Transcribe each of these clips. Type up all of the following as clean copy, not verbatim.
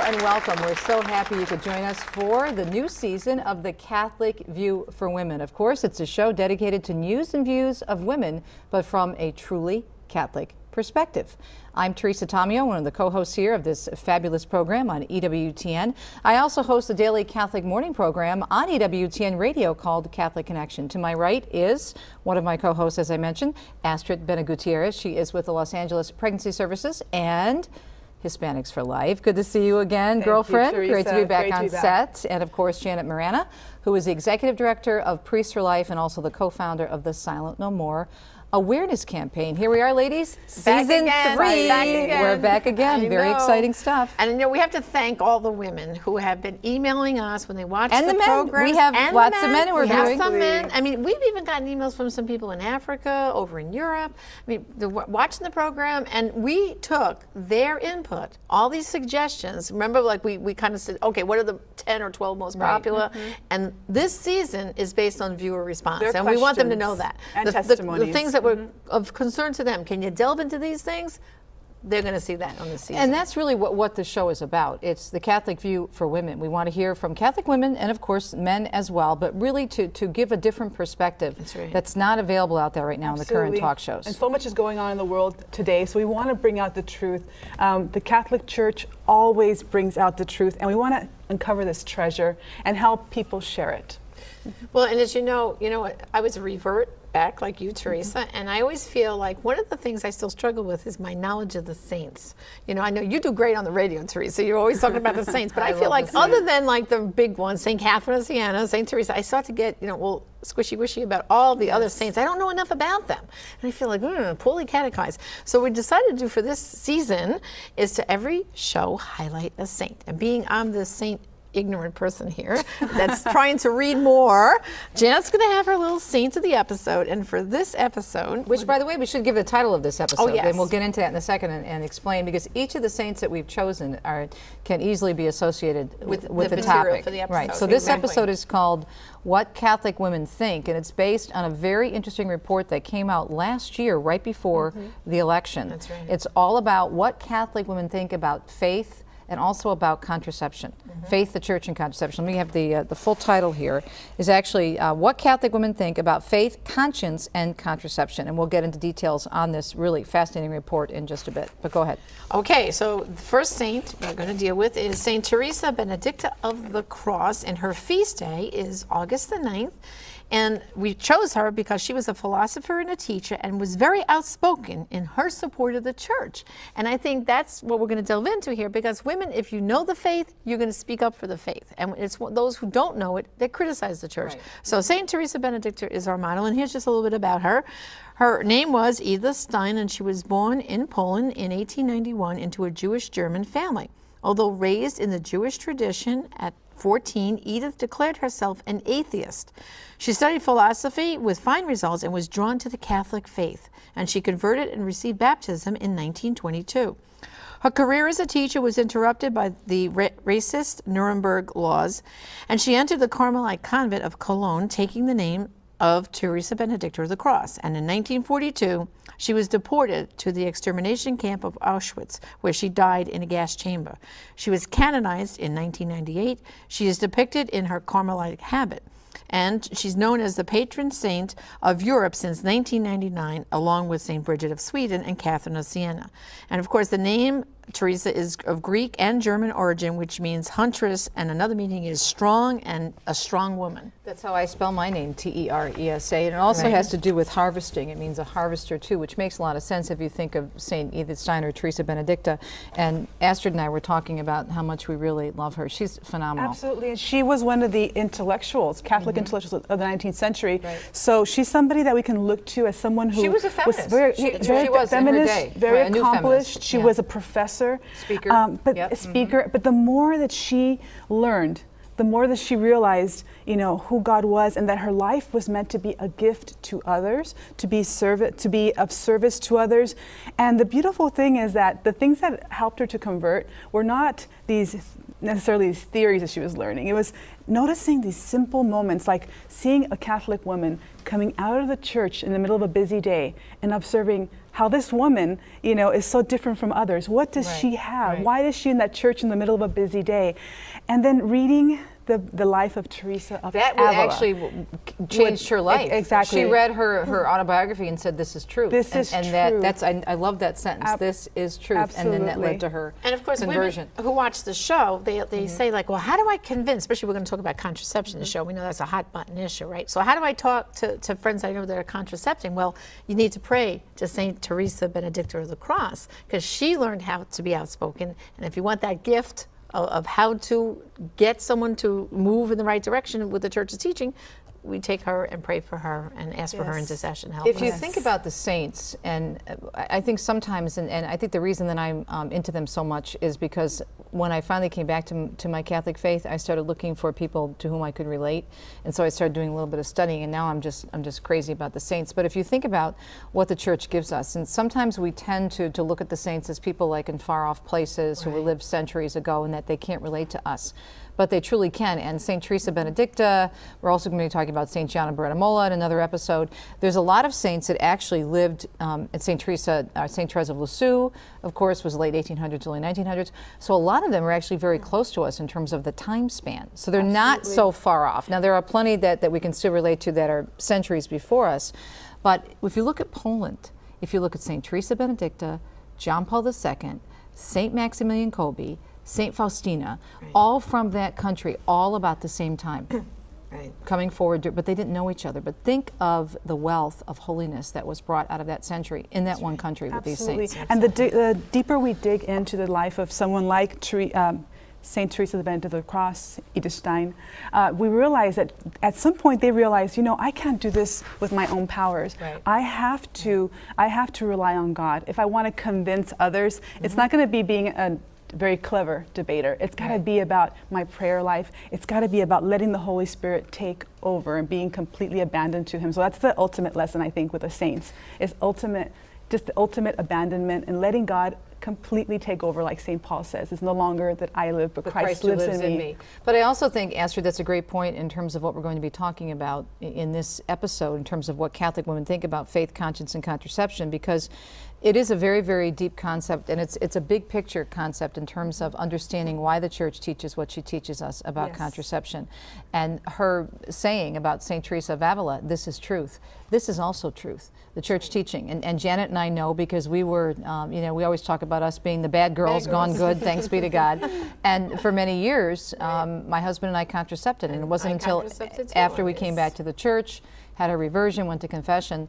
and welcome. We're so happy you could join us for the new season of The Catholic View for Women. Of course, it's a show dedicated to news and views of women, but from a truly Catholic perspective. I'm Teresa, one of the co-hosts here of this fabulous program on EWTN. I also host a daily Catholic morning program on EWTN radio called Catholic Connection. To my right is one of my co-hosts, as I mentioned, Astrid Benedicta. She is with the Los Angeles Pregnancy Services and Hispanics for Life. Good to see you again, girlfriend. Great to be back on set. And of course, Janet Marana, who is the Executive Director of Priests for Life and also the co-founder of the Silent No More awareness campaign. Here we are, ladies. Season 3. We're back again. Very exciting stuff. And you know, we have to thank all the women who have been emailing us when they watch the program. We have lots of men who are doing. Some men. I mean, we've even gotten emails from some people in Africa, over in Europe. I mean, they're watching the program, and we took their input, all these suggestions. Remember, like we kind of said, okay, what are the 10 or 12 most popular? And this season is based on viewer response, and we want them to know that. And testimonies. The things that were of concern to them. Can you delve into these things? They're going to see that on the season. And that's really what the show is about. It's the Catholic View for Women. We want to hear from Catholic women and, of course, men as well, but really to give a different perspective that's not available out there right now in the current talk shows. And so much is going on in the world today, so we want to bring out the truth. The Catholic Church always brings out the truth, and we want to uncover this treasure and help people share it. Well, and as you know, I was a revert back like you, Teresa, and I always feel like one of the things I still struggle with is my knowledge of the saints. You know, I know you do great on the radio, Teresa. You're always talking about the saints, but I feel like other than like the big ones, St. Catherine of Siena, St. Teresa, I start to get, squishy-wishy about all the other saints. I don't know enough about them. And I feel like, poorly catechized. So what we decided to do for this season is to every show highlight a saint. And being I'm the saint ignorant person here that's trying to read more, Janet's going to have her little saints of the episode, and for this episode, which by the way we should give the title of this episode, yes. And we'll get into that in a second and explain, because each of the saints that we've chosen can easily be associated with the topic for the episode. Right. So this episode is called What Catholic Women Think, and it's based on a very interesting report that came out last year right before the election. That's right. It's all about what Catholic women think about faith and also about contraception. Faith, the Church, and contraception. Let me have the full title here. Is actually What Catholic Women Think About Faith, Conscience, and Contraception. And we'll get into details on this really fascinating report in just a bit. But go ahead. Okay, so the first saint we're going to deal with is St. Teresa Benedicta of the Cross, and her feast day is August the 9th. And we chose her because she was a philosopher and a teacher and was very outspoken in her support of the church. And I think that's what we're going to delve into here, because women, if you know the faith, you're going to speak up for the faith. And it's those who don't know it, they criticize the church. Right. So St. Teresa Benedicta is our model, and here's just a little bit about her. Her name was Edith Stein, and she was born in Poland in 1891 into a Jewish-German family. Although raised in the Jewish tradition, at 14, Edith declared herself an atheist. She studied philosophy with fine results and was drawn to the Catholic faith, and she converted and received baptism in 1922. Her career as a teacher was interrupted by the racist Nuremberg laws, and she entered the Carmelite convent of Cologne, taking the name of Teresa Benedicta of the Cross. And in 1942, she was deported to the extermination camp of Auschwitz, where she died in a gas chamber. She was canonized in 1998. She is depicted in her Carmelite habit, and she's known as the patron saint of Europe since 1999, along with St. Bridget of Sweden and Catherine of Siena. And of course, the name Teresa is of Greek and German origin, which means huntress, and another meaning is strong and a strong woman. That's how I spell my name, T-E-R-E-S-A. And it also has to do with harvesting. It means a harvester too, which makes a lot of sense if you think of St. Edith Stein or Teresa Benedicta. And Astrid and I were talking about how much we really love her. She's phenomenal. Absolutely. And she was one of the intellectuals, Catholic intellectuals of the 19th century. So she's somebody that we can look to as someone who she was a feminist. Was very, she was feminist, in her day. very accomplished. She was a professor. Speaker. But the more that she learned, the more that she realized, who God was, and that her life was meant to be a gift to others, to be of service to others. And the beautiful thing is that the things that helped her to convert were not necessarily these theories that she was learning. It was noticing these simple moments, like seeing a Catholic woman coming out of the church in the middle of a busy day and observing how this woman, is so different from others. What does she have? Why is she in that church in the middle of a busy day? And then reading the life of Teresa of That Avila. actually changed her life. Exactly. She read her autobiography and said, "This is truth." This is and true. That's I love that sentence. This is truth. Absolutely. And then that led to her And of course, conversion. women who watch the show, they say like, well, how do I convince, especially we're going to talk about contraception in the show. We know that's a hot button issue, right? So how do I talk to friends I know that are contracepting? Well, you need to pray to Saint Teresa, Benedicta of the Cross, because she learned how to be outspoken. And if you want that gift of how to get someone to move in the right direction with the church's teaching, we take her and pray for her and ask for her intercession help. If you think about the saints, and I think sometimes, and I think the reason that I'm into them so much is because when I finally came back to my Catholic faith, I started looking for people to whom I could relate, and so I started doing a little bit of studying, and now I'm just crazy about the saints. But if you think about what the church gives us, and sometimes we tend to look at the saints as people like in far off places who lived centuries ago, and that they can't relate to us. But they truly can. And St. Teresa Benedicta, we're also going to be talking about St. Gianna Beretta in another episode. There's a lot of saints that actually lived at St. Teresa of Lisieux, of course, was late 1800s, early 1900s. So a lot of them are actually very close to us in terms of the time span. So they're not so far off. Now, there are plenty that we can still relate to that are centuries before us. But if you look at Poland, if you look at St. Teresa Benedicta, John Paul II, St. Maximilian Kolbe, St. Faustina, all from that country, all about the same time, coming forward, but they didn't know each other. But think of the wealth of holiness that was brought out of that century in that one country with these saints. And the deeper we dig into the life of someone like St. Teresa Benedicta of the Cross, Edith Stein, we realize that at some point they realize, I can't do this with my own powers. I have to rely on God. If I want to convince others, it's not going to be being a very clever debater. It's got to be about my prayer life. It's got to be about letting the Holy Spirit take over and being completely abandoned to Him. So that's the ultimate lesson, I think, with the saints, is just the ultimate abandonment and letting God completely take over, like St. Paul says. It's no longer that I live, but Christ lives in me. But I also think, Astrid, that's a great point in terms of what we're going to be talking about in this episode, in terms of what Catholic women think about faith, conscience, and contraception, because it is a very, very deep concept, and it's a big picture concept in terms of understanding why the Church teaches what she teaches us about contraception. And her saying about St. Teresa of Avila, this is truth. This is also truth, the Church teaching. And Janet and I know, because we were, we always talk about us being the bad girls gone good, thanks be to God. And for many years, my husband and I contracepted, and it wasn't until after we came back to the Church, had a reversion, went to confession.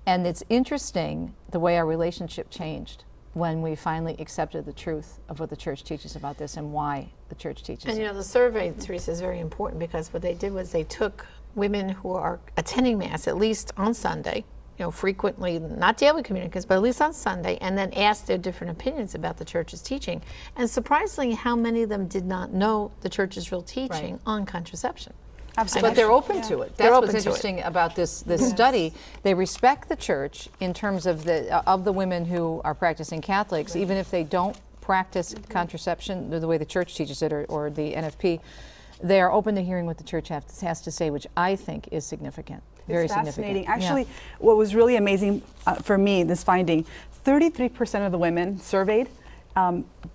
And it's interesting the way our relationship changed when we finally accepted the truth of what the Church teaches about this and why the Church teaches it. And the survey, Teresa, is very important, because what they did was they took women who are attending Mass, at least on Sunday, frequently, not daily communicants, but at least on Sunday, and then asked their different opinions about the Church's teaching. And surprisingly, how many of them did not know the Church's real teaching on contraception. Absolutely. But they're open to it. That's what's interesting about this study. They respect the Church in terms of the women who are practicing Catholics, even if they don't practice contraception the way the Church teaches it, or the NFP. They are open to hearing what the Church has to say, which I think is significant. Very fascinating. significant. Actually, what was really amazing for me, this finding, 33% of the women surveyed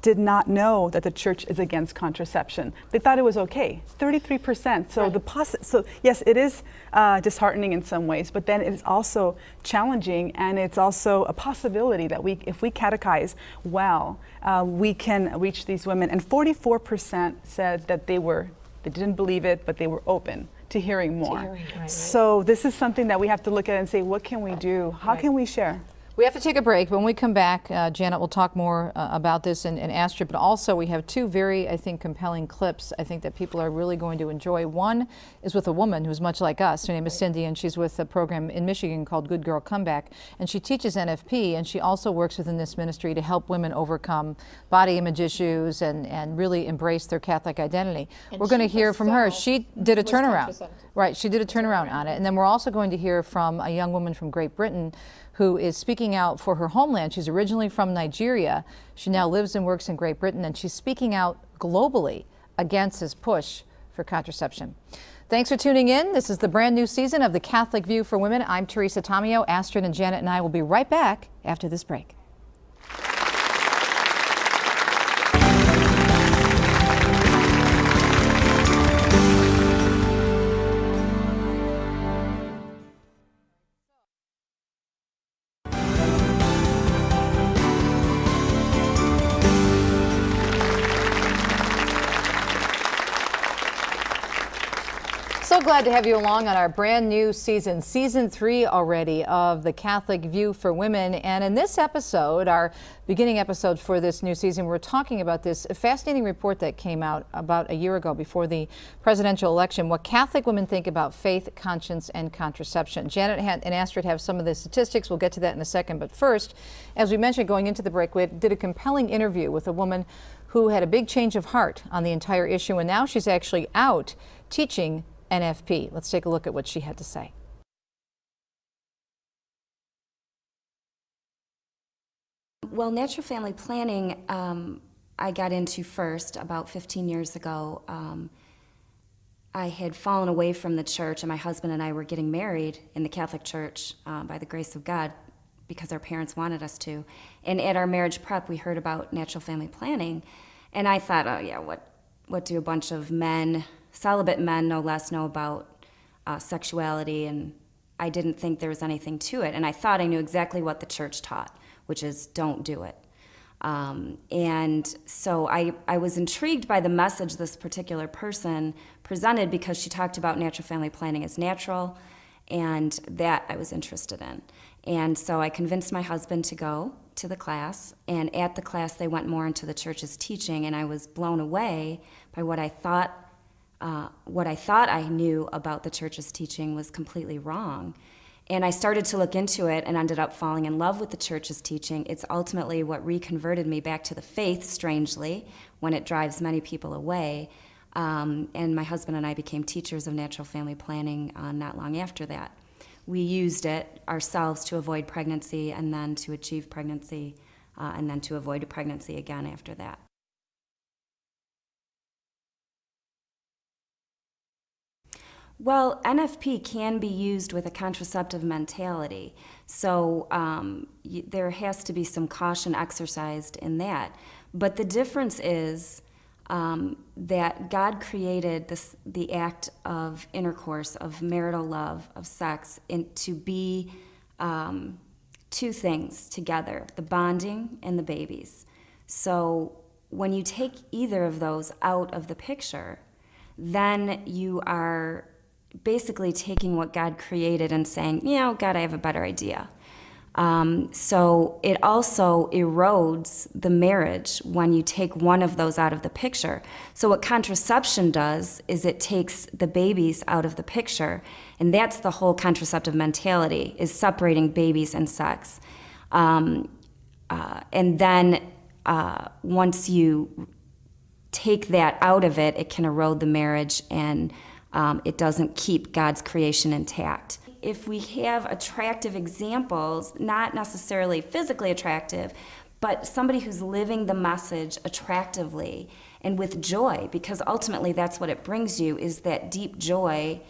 did not know that the Church is against contraception. They thought it was okay. 33%. So so yes, it is disheartening in some ways, but then it's also challenging, and it's also a possibility that if we catechize well, we can reach these women. And 44% said that they didn't believe it, but they were open to hearing more. So this is something that we have to look at and say, what can we do? How can we share? We have to take a break. When we come back, Janet will talk more about this and Astrid, but also we have two very, I think, compelling clips I think that people are really going to enjoy. One is with a woman who's much like us. Her name is Cindy, and she's with a program in Michigan called Good Girl Comeback, and she teaches NFP, and she also works within this ministry to help women overcome body image issues and really embrace their Catholic identity. We're going to hear from her. She did a turnaround. Right, she did a turnaround on it. And then we're also going to hear from a young woman from Great Britain who is speaking out for her homeland. She's originally from Nigeria. She now lives and works in Great Britain, and she's speaking out globally against this push for contraception. Thanks for tuning in. This is the brand new season of the Catholic View for Women. I'm Teresa Tomeo. Astrid and Janet and I will be right back after this break. So glad to have you along on our brand new season, season 3 already of the Catholic View for Women. And in this episode, our beginning episode for this new season, we're talking about this fascinating report that came out about a year ago before the presidential election, what Catholic women think about faith, conscience, and contraception. Janet and Astrid have some of the statistics. We'll get to that in a second. But first, as we mentioned going into the break, we did a compelling interview with a woman who had a big change of heart on the entire issue, and now she's actually out teaching NFP. Let's take a look at what she had to say. Well, natural family planning I got into first about 15 years ago. I had fallen away from the church, and my husband and I were getting married in the Catholic Church by the grace of God because our parents wanted us to. And at our marriage prep, we heard about natural family planning, and I thought, oh yeah, what do a bunch of men, celibate men no less, know about sexuality? And I didn't think there was anything to it. And I thought I knew exactly what the church taught, which is don't do it. And so I was intrigued by the message this particular person presented because she talked about natural family planning as natural, and that I was interested in. And so I convinced my husband to go to the class, and at the class they went more into the church's teaching, and I was blown away by what I thought I knew about the church's teaching was completely wrong. And I started to look into it and ended up falling in love with the church's teaching. It's ultimately what reconverted me back to the faith, strangely, when it drives many people away. And my husband and I became teachers of natural family planning not long after that. We used it ourselves to avoid pregnancy and then to achieve pregnancy and then to avoid a pregnancy again after that. Well, NFP can be used with a contraceptive mentality, so there has to be some caution exercised in that. But the difference is that God created the act of intercourse, of marital love, of sex, to be two things together, the bonding and the babies. So when you take either of those out of the picture, then you are basically taking what God created and saying, you know, God, I have a better idea. So it also erodes the marriage when you take one of those out of the picture. So what contraception does is it takes the babies out of the picture, and that's the whole contraceptive mentality, is separating babies and sex. And then once you take that out of it, it can erode the marriage, and it doesn't keep God's creation intact. If we have attractive examples, not necessarily physically attractive, but somebody who's living the message attractively and with joy, because ultimately that's what it brings you, is that deep joy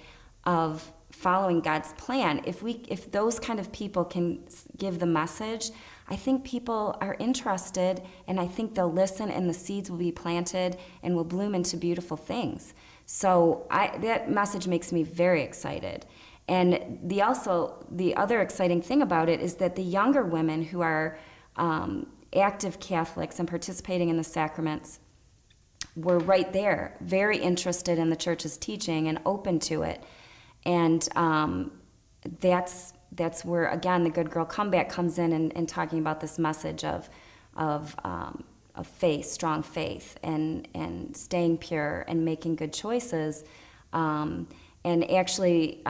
of following God's plan. If those kind of people can give the message, I think people are interested, and I think they'll listen, and the seeds will be planted and will bloom into beautiful things. So that message makes me very excited. And the other exciting thing about it is that the younger women who are active Catholics and participating in the sacraments were right there, very interested in the church's teaching and open to it. And that's where, again, the Good Girl Comeback comes in and talking about this message of faith, strong faith, and staying pure and making good choices. And actually,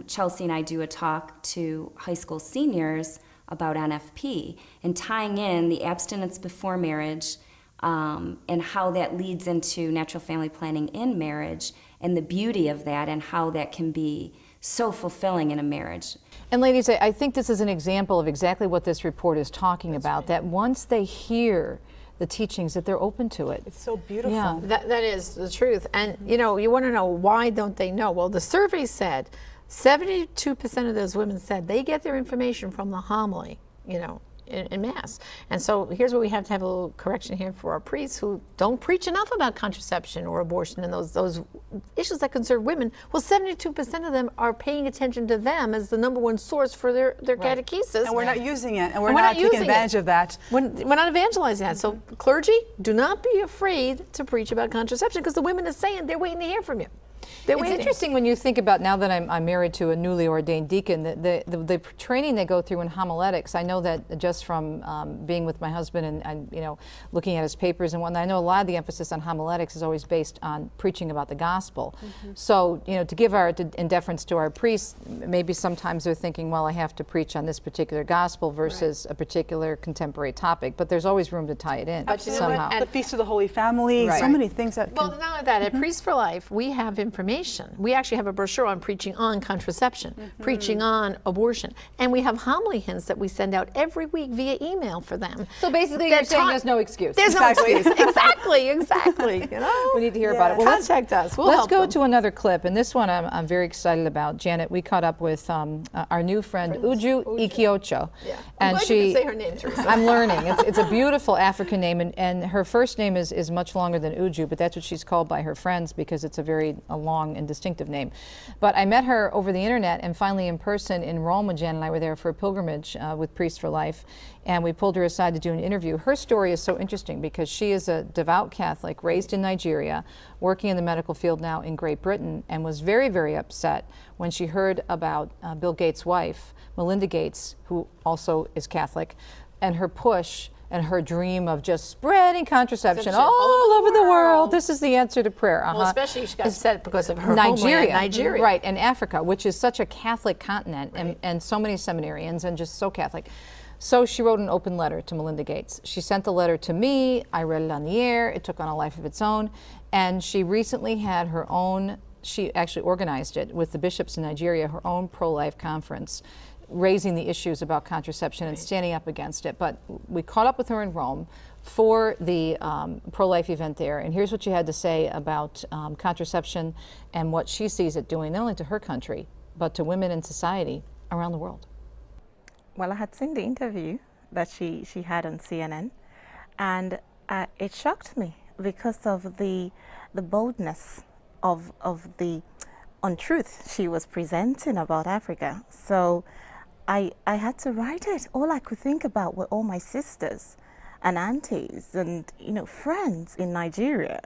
Chelsea and I do a talk to high school seniors about NFP and tying in the abstinence before marriage and how that leads into natural family planning in marriage and the beauty of that and how that can be so fulfilling in a marriage. And ladies, I think this is an example of exactly what this report is talking about, that once they hear the teachings, that they're open to it. It's so beautiful. Yeah. That is the truth. And you want to know why don't they know? Well, the survey said 72% of those women said they get their information from the homily, in Mass. And so here's where we have to have a little correction here for our priests who don't preach enough about contraception or abortion and those issues that concern women. Well, 72% of them are paying attention to them as the #1 source for their catechesis. And we're not using it, and we're not taking advantage of that. We're not evangelizing that. So clergy, do not be afraid to preach about contraception, because the women are saying they're waiting to hear from you. It's interesting when you think about, now that I'm married to a newly ordained deacon, the training they go through in homiletics. I know that just from being with my husband and looking at his papers and whatnot, I know a lot of the emphasis on homiletics is always based on preaching about the gospel. So to give in deference to our priests, maybe sometimes they're thinking, well, I have to preach on this particular gospel versus a particular contemporary topic, but there's always room to tie it in somehow. The Feast of the Holy Family, so many things that. Well, not only that, at Priests for Life, we have information. We actually have a brochure on preaching on contraception, preaching on abortion, and we have homily hints that we send out every week via email for them. So basically, you're saying there's no excuse. There's no excuse. Exactly. We need to hear about it. Well, contact us. Let's go to another clip, and this one I'm very excited about. Janet, we caught up with our new friend Uju Ikiocho, and I'm glad you can say her name, Teresa. I'm learning. It's a beautiful African name, and her first name is much longer than Uju, but that's what she's called by her friends because it's a long and distinctive name. But I met her over the internet and finally in person in Rome when Jan and I were there for a pilgrimage with Priests for Life, and we pulled her aside to do an interview. Her story is so interesting because she is a devout Catholic raised in Nigeria, working in the medical field now in Great Britain, and was very, very upset when she heard about Bill Gates' wife, Melinda Gates, who also is Catholic, and her push and her dream of just spreading contraception all over the world. This is the answer to prayer. Well, especially she got upset because of her Nigeria. Nigeria. Right, and Africa, which is such a Catholic continent, and so many seminarians and just so Catholic. So she wrote an open letter to Melinda Gates. She sent the letter to me. I read it on the air. It took on a life of its own. And she recently had her own, she actually organized it with the bishops in Nigeria, her own pro-life conference, raising the issues about contraception and standing up against it. But we caught up with her in Rome for the pro-life event there, and here's what she had to say about contraception and what she sees it doing, not only to her country, but to women in society around the world. Well, I had seen the interview that she had on CNN, and it shocked me because of the boldness of the untruth she was presenting about Africa. So I had to write it. All I could think about were all my sisters and aunties and friends in Nigeria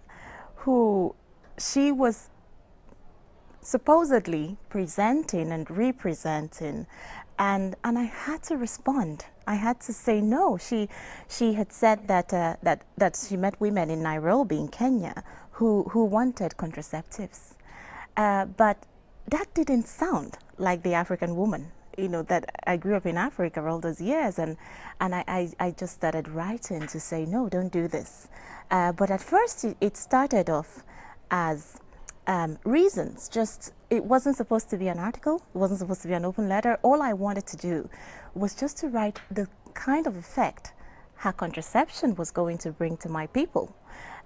who she was supposedly presenting and representing, and I had to respond. I had to say no. She had said that that she met women in Nairobi in Kenya who wanted contraceptives, but that didn't sound like the African woman. That I grew up in Africa all those years, and I just started writing to say, no, don't do this. But at first it started off as reasons. It wasn't supposed to be an article. It wasn't supposed to be an open letter. All I wanted to do was just to write the kind of effect how contraception was going to bring to my people,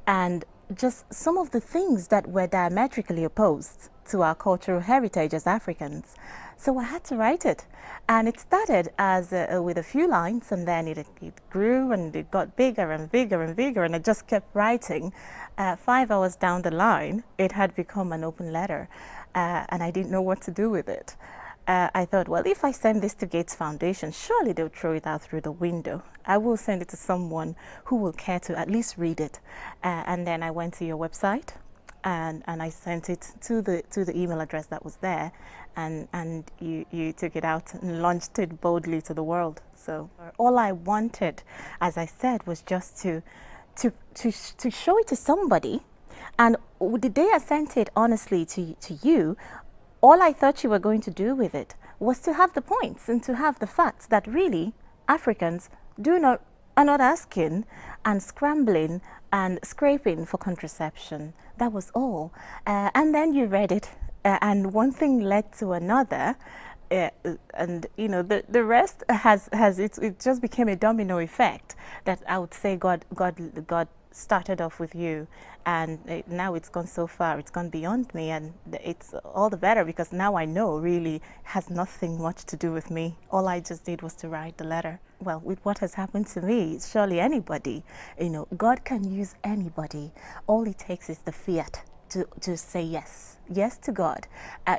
and just some of the things that were diametrically opposed to our cultural heritage as Africans. So I had to write it, and it started as with a few lines, and then it grew and it got bigger and bigger and bigger, and I just kept writing. 5 hours down the line, it had become an open letter, and I didn't know what to do with it. I thought, well, if I send this to Gates Foundation, surely they'll throw it out through the window. I will send it to someone who will care to at least read it. And then I went to your website, and I sent it to the email address that was there, and you took it out and launched it boldly to the world. So all I wanted, as I said, was just to show it to somebody. And the day I sent it honestly to you, all I thought you were going to do with it was to have the points and to have the facts that really Africans are not asking and scrambling and scraping for contraception. That was all. And then you read it, and one thing led to another, and you know, the rest it just became a domino effect, that I would say God started off with you, and now it's gone so far, it's gone beyond me, and it's all the better because now I know really has nothing much to do with me. All I just did was to write the letter. Well, with what has happened to me, surely anybody, you know, God can use anybody. All it takes is the fiat to say yes to God,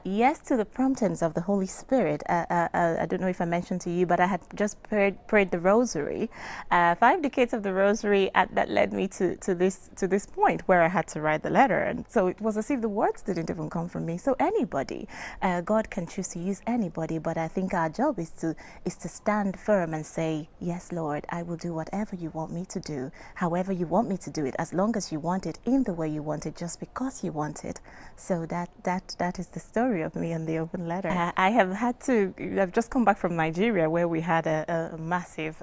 yes to the promptings of the Holy Spirit. I don't know if I mentioned to you, but I had just prayed the Rosary, 5 decades of the Rosary, that led me to this point where I had to write the letter. And so it was as if the words didn't even come from me. So anybody, God can choose to use anybody, but I think our job is to stand firm and say, yes, Lord, I will do whatever you want me to do, however you want me to do it, as long as you want it, in the way you want it, just because you want it. So that is the story of me and the open letter. I've just come back from Nigeria, where we had a massive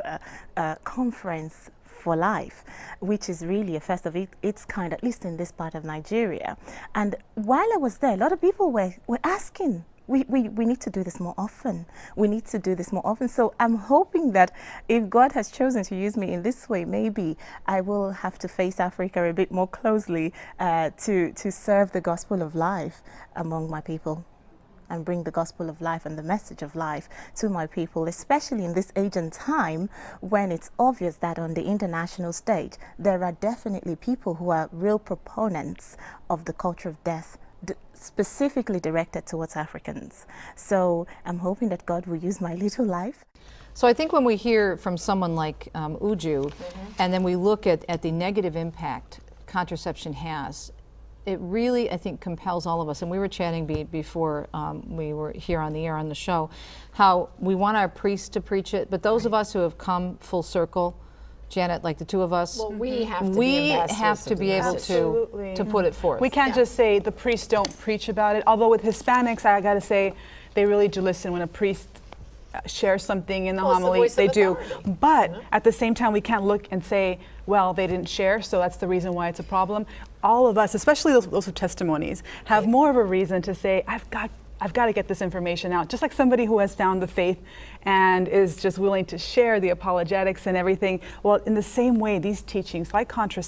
conference for life, which is really a first of its kind, at least in this part of Nigeria. And while I was there, a lot of people were asking, we need to do this more often. We need to do this more often. So I'm hoping that if God has chosen to use me in this way, maybe I will have to face Africa a bit more closely to serve the gospel of life among my people, and bring the gospel of life and the message of life to my people, especially in this age and time when it's obvious that on the international stage, there are definitely people who are real proponents of the culture of death, specifically directed towards Africans. So I'm hoping that God will use my little life. So I think when we hear from someone like Uju, and then we look at the negative impact contraception has, it really, I think, compels all of us. And we were chatting before we were here on the air on the show, how we want our priests to preach it, but those of us who have come full circle, Janet, like the two of us, well, we have to be able to put it forth. We can't just say the priests don't preach about it. Although with Hispanics, I got to say, they really do listen when a priest shares something in the homily. They do. But at the same time, we can't look and say, well, they didn't share, so that's the reason why it's a problem. All of us, especially those with testimonies, have more of a reason to say, I've got to get this information out. Just like somebody who has found the faith and is just willing to share the apologetics and everything. Well, in the same way, these teachings, like contraception,